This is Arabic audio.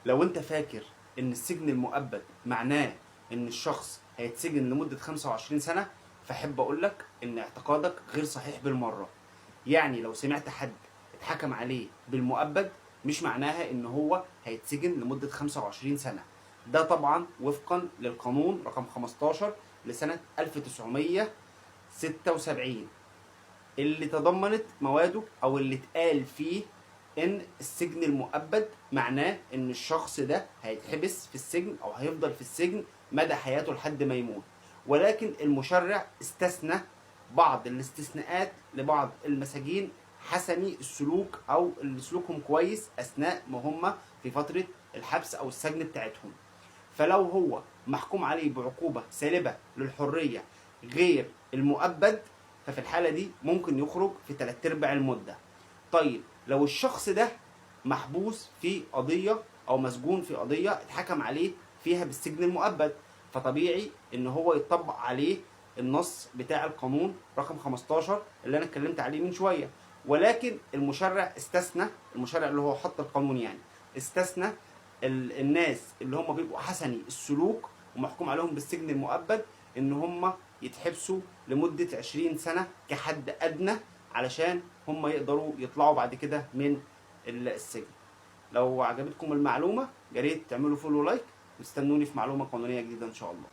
لو انت فاكر ان السجن المؤبد معناه ان الشخص هيتسجن لمدة 25 سنة، فاحب اقول لك ان اعتقادك غير صحيح بالمرة. يعني لو سمعت حد اتحكم عليه بالمؤبد مش معناها ان هو هيتسجن لمدة 25 سنة. ده طبعا وفقا للقانون رقم 15 لسنة 1976 اللي تضمنت مواده او اللي اتقال فيه ان السجن المؤبد معناه ان الشخص ده هيتحبس في السجن او هيفضل في السجن مدى حياته لحد ما يموت. ولكن المشرع استثنى بعض الاستثناءات لبعض المساجين حسني السلوك او اللي سلوكهم كويس اثناء ما هم في فترة الحبس او السجن بتاعتهم. فلو هو محكوم عليه بعقوبة سالبة للحرية غير المؤبد، ففي الحالة دي ممكن يخرج في 3/4 المدة. طيب لو الشخص ده محبوس في قضية أو مسجون في قضية اتحكم عليه فيها بالسجن المؤبد، فطبيعي إن هو يطبق عليه النص بتاع القانون رقم 15 اللي أنا اتكلمت عليه من شوية. ولكن المشرع استثنى، المشرع اللي هو حط القانون يعني استثنى الناس اللي هم بيبقوا حسني السلوك ومحكوم عليهم بالسجن المؤبد ان هم يتحبسوا لمدة 20 سنة كحد ادنى علشان هم يقدروا يطلعوا بعد كده من السجن. لو عجبتكم المعلومة يا ريت تعملوا فولو لايك واستنوني في معلومة قانونية جديدة ان شاء الله.